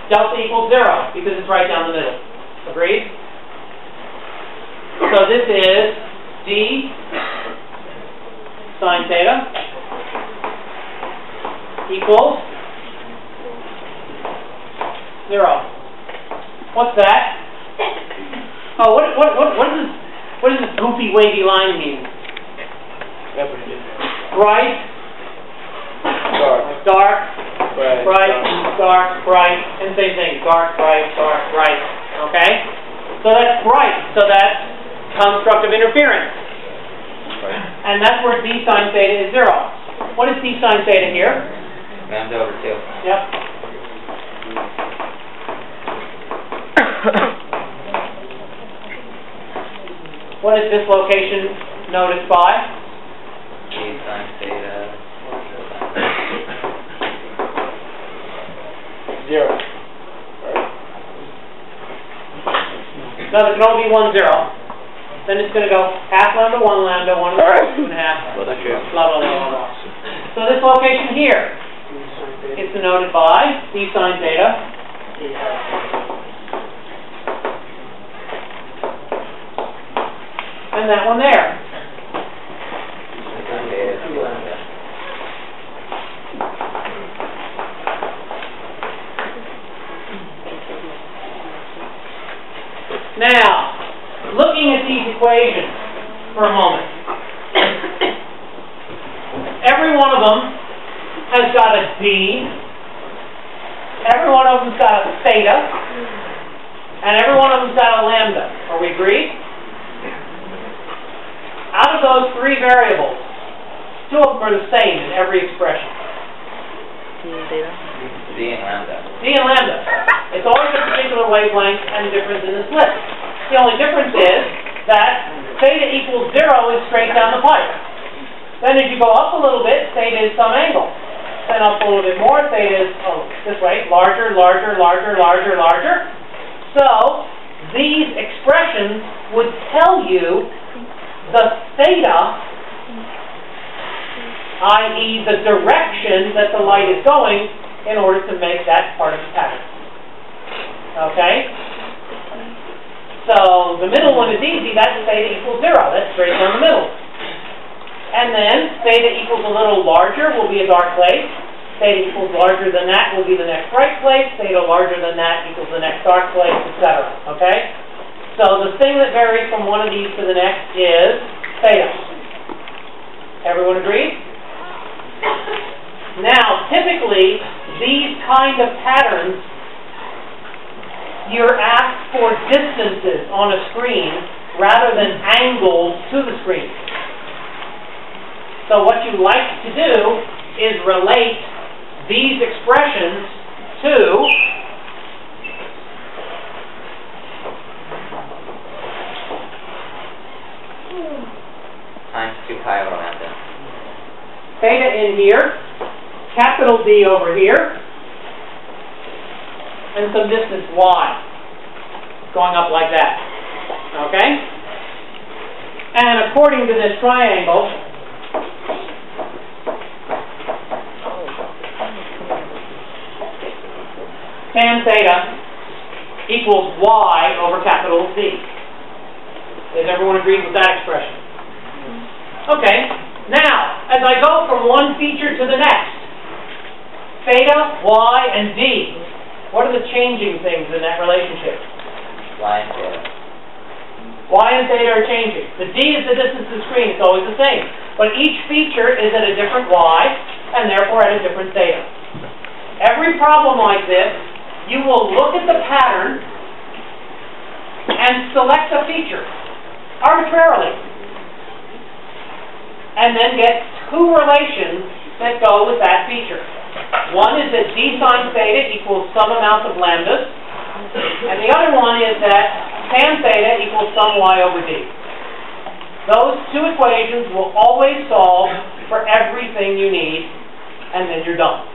delta equals 0 because it's right down the middle. Agreed? So this is d sine theta equals 0. What's that? Oh, what does this goofy wavy line mean? Bright, dark, bright, dark, bright, and same thing. Dark, bright, bright. Okay? So that's bright. So that's constructive interference. And that's where d sine theta is 0. What is d sine theta here? Lambda over 2. Yep. What is this location noticed by? D sine theta. 0. No, there can only be 1, 0. Then it's going to go half lambda, 1 lambda, 1 and 2 and a half, blah, blah, blah, blah. So this location here is denoted by d sine theta. And that one there. Now, looking at these equations for a moment. Every one of them has got a d, every one of them's got a theta, and every one of them's got a lambda. Are we agreed? Out of those three variables, two of them are the same in every expression. D and lambda. D and lambda. It's always a particular wavelength and the difference in the slip. The only difference is that theta equals 0 is straight down the pipe. Then as you go up a little bit, theta is some angle. Then up a little bit more, theta is, this way, larger, larger, larger, larger, larger. So these expressions would tell you the theta, i.e. the direction that the light is going, in order to make that part of the pattern. Okay? So the middle one is easy. That's theta equals 0. That's straight down the middle. And then theta equals a little larger will be a dark place. Theta equals larger than that will be the next bright place. Theta larger than that equals the next dark place, etc. Okay? So the thing that varies from one of these to the next is theta. Everyone agreed? Now, typically, these kind of patterns, you're asked for distances on a screen rather than angles to the screen. So what you like to do is relate these expressions to times 2 pi over lambda. theta in here, capital D over here, and some distance y going up like that. Okay? And according to this triangle, tan theta equals y over capital D. Is everyone agreed with that expression? Okay. Now, as I go from one feature to the next, theta, y, and d, what are the changing things in that relationship? Y and theta. Y and theta are changing. The d is the distance to the screen. It's always the same. But each feature is at a different y, and therefore at a different theta. Every problem like this, you will look at the pattern and select a feature arbitrarily, and then get two relations that go with that feature. One is that d sine theta equals some amount of lambdas, and the other one is that tan theta equals some y over d. Those two equations will always solve for everything you need, and then you're done.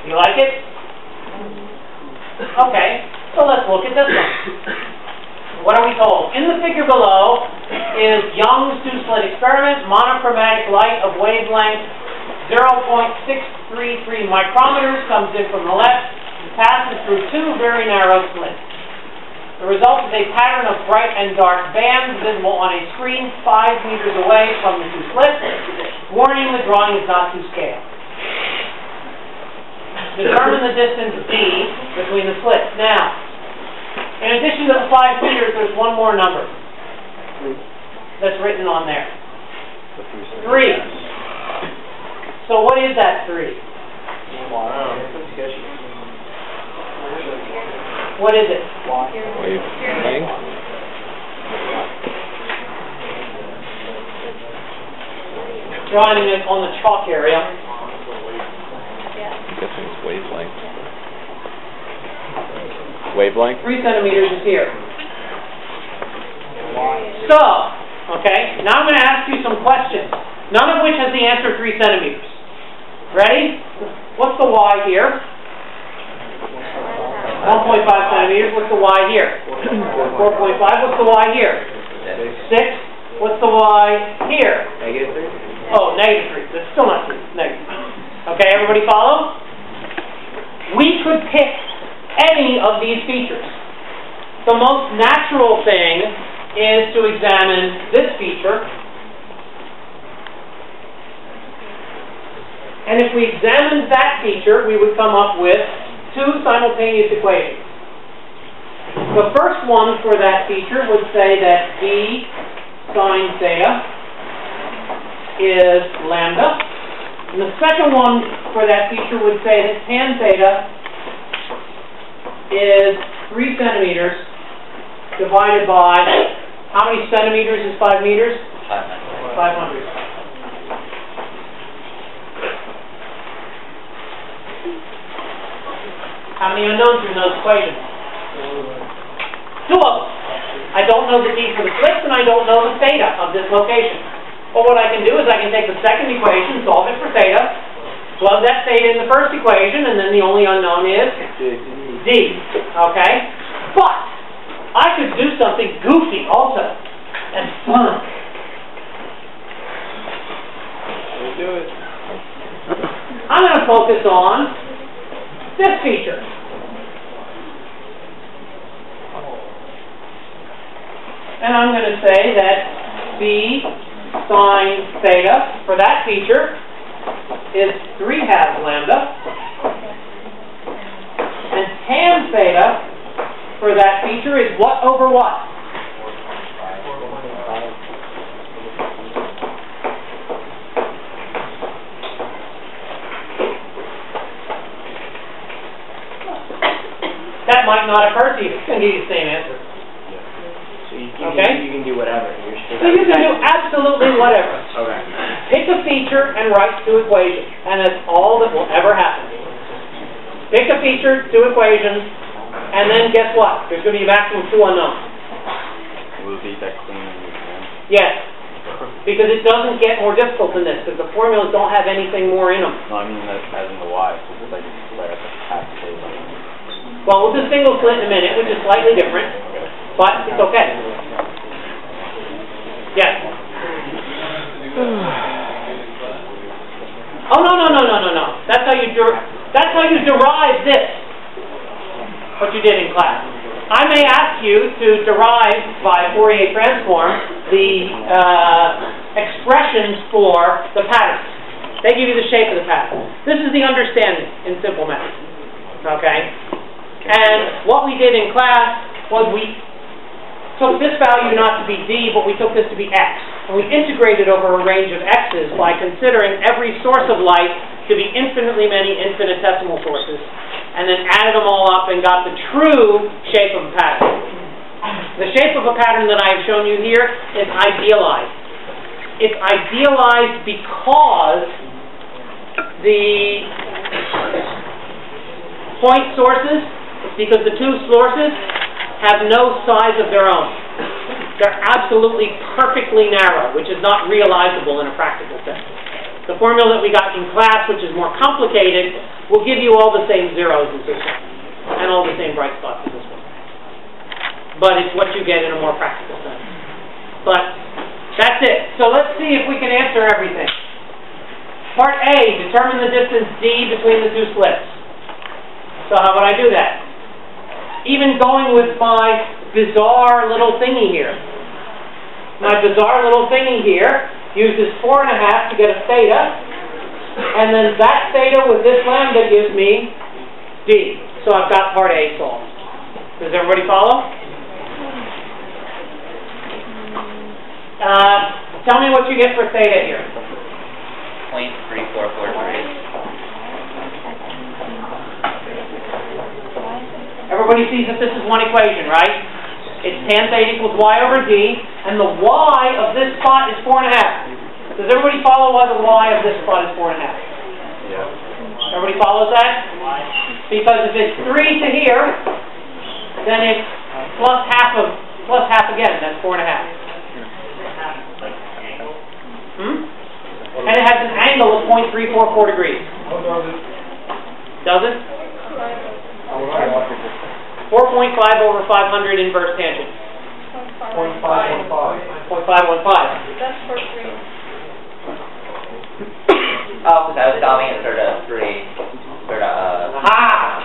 You like it? Okay, so let's look at this one. What are we told? In the figure below is Young's two-slit experiment, monochromatic light of wavelength 0.633 micrometers comes in from the left, passes through two very narrow slits. The result is a pattern of bright and dark bands visible on a screen 5 meters away from the two slits. Warning, the drawing is not to scale. Determine the distance D between the slits. Now, in addition to the 5 meters, there's one more number that's written on there. 3. So what is that 3? What is it? Wavelength. Drawing it on the chalk area. I'm guessing it's wavelength. Wavelength? 3 centimeters is here. So, okay, now I'm going to ask you some questions, none of which has the answer 3 centimeters. Ready? What's the y here? 1.5 centimeters. What's the y here? 4.5. What's the y here? 6. What's the y here? -3. Oh, -3. That's still not 3. Negative. Okay, everybody follow? We could pick any of these features. The most natural thing is to examine this feature. And if we examined that feature, we would come up with 2 simultaneous equations. The first one for that feature would say that d sine theta is lambda. And the second one for that feature would say that tan theta is 3 centimeters divided by, how many centimeters is 5 meters? 500. How many unknowns are in those equations? 2 of them. I don't know the d for the slits, and I don't know the theta of this location. But what I can do is I can take the second equation, solve it for theta, plug that theta in the first equation, and then the only unknown is d. Okay? But I could do something goofy also, and fun. Do it. I'm going to focus on this feature. And I'm going to say that b sine theta for that feature is 3/2 lambda. And tan theta for that feature is what over what? That might not occur to you. It's going to give you the same answer. So you Okay? can do whatever. So you can do absolutely whatever. Okay. Pick a feature and write 2 equations, and that's all that will ever happen. Pick a feature, 2 equations, and then guess what? There's going to be a maximum 2 unknowns. Will it be that clean in the exam? Yes, because it doesn't get more difficult than this, because the formulas don't have anything more in them. No, I mean that as in the y. So it's like half the Well, we'll do single slit in a minute, which is slightly different, but it's okay. Yes. Oh no. That's how you derive this. What you did in class. I may ask you to derive by Fourier transform the expressions for the patterns. They give you the shape of the pattern. This is the understanding in simple math. Okay? And what we did in class was we took this value not to be d, but we took this to be x. And we integrated over a range of x's by considering every source of light to be infinitely many infinitesimal sources, and then added them all up and got the true shape of a pattern. The shape of a pattern that I have shown you here is idealized. It's idealized because the point sources, because the 2 sources have no size of their own. They're absolutely perfectly narrow, which is not realizable in a practical sense. The formula that we got in class, which is more complicated, will give you all the same zeros as this one, and all the same bright spots as this one. But it's what you get in a more practical sense. But that's it. So let's see if we can answer everything. Part A, determine the distance D between the 2 slits. So how would I do that? even going with my bizarre little thingy here. My bizarre little thingy here uses 4.5 to get a theta, and then that theta with this lambda gives me d. So I've got part A solved. Does everybody follow? Tell me what you get for theta here. 0.3443. Everybody sees that this is one equation, right? It's tan theta equals y over d, and the y of this spot is 4.5. Does everybody follow why the y of this spot is 4.5? Yeah. Everybody follows that? Because if it's 3 to here, then it's plus half again, that's 4.5. And it has an angle of 0.344 degrees. Does it? 4.5 over 500 inverse tangent. 0.515. 0.515. That's for 3. Oh, because I was solving it for the 3. Aha!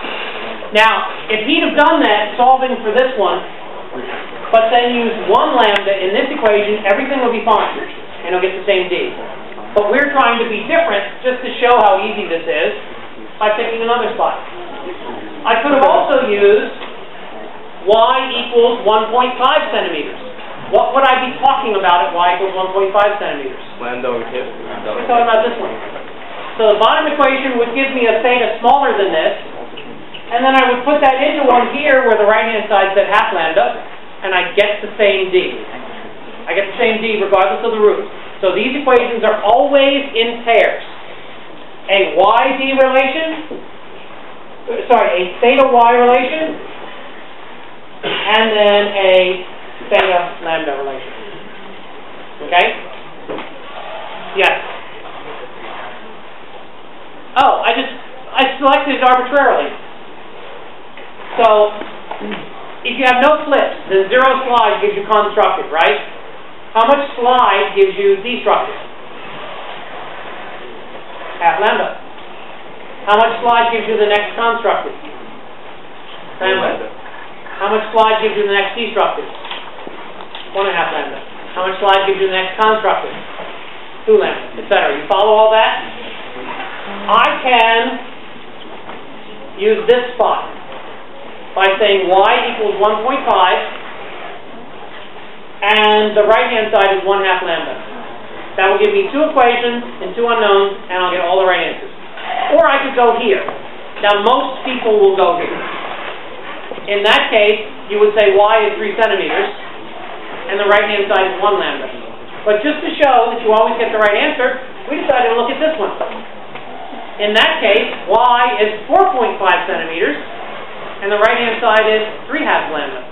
Now, if he'd have done that, solving for this one, but then use one lambda in this equation, everything will be fine, and he'll get the same d. But we're trying to be different, just to show how easy this is, by picking another spot. I could have also used y equals 1.5 centimeters. What would I be talking about at y equals 1.5 centimeters? Lambda over here. We're talking about this one. So the bottom equation would give me a theta smaller than this, and then I would put that into one here where the right-hand side said half lambda, and I get the same d. I get the same d regardless of the root. So these equations are always in pairs. A y-d relation, a theta-y relation, and then a theta-lambda relation. Okay? Yes? Oh, I selected it arbitrarily. So, if you have no flips, then 0 slide gives you constructed, right? How much slide gives you destructed? Half lambda. How much slide gives you the next constructed? Lambda. How much slide gives you the next destructed? 1.5 lambda. How much slide gives you the next constructed? 2 lambda, etc. You follow all that? I can use this spot by saying y equals 1.5 and the right-hand side is 1/2 lambda. That will give me 2 equations and 2 unknowns, and I'll get all the right answers. Or I could go here. Now, most people will go here. In that case, you would say y is 3 centimeters, and the right-hand side is 1 lambda. But just to show that you always get the right answer, we decided to look at this one. In that case, y is 4.5 centimeters, and the right-hand side is 3/2 lambda.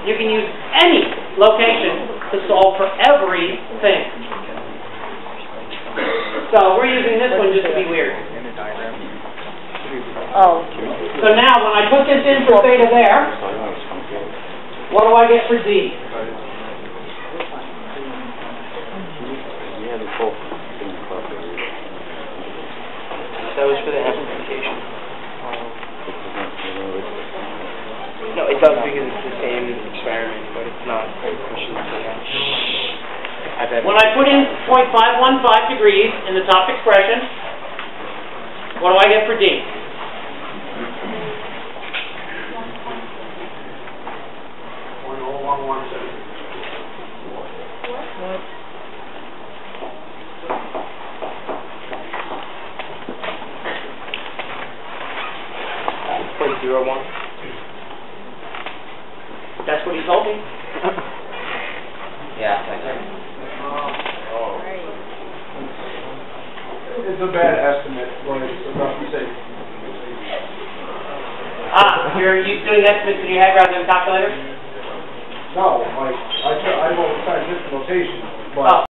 You can use any location to solve for everything. So we're using this one just to be weird. Oh. So now, when I put this in for theta there, what do I get for d? That was for the amplification. No, it does because it's the same experiment, but it's not pushing it down. When I put in 0.515 degrees in the top expression, what do I get for d? That's what he told me. Yeah, I did. It's a bad estimate, but it's enough to say. You're doing estimates in your head rather than calculator? No, like, I know scientific notation, but...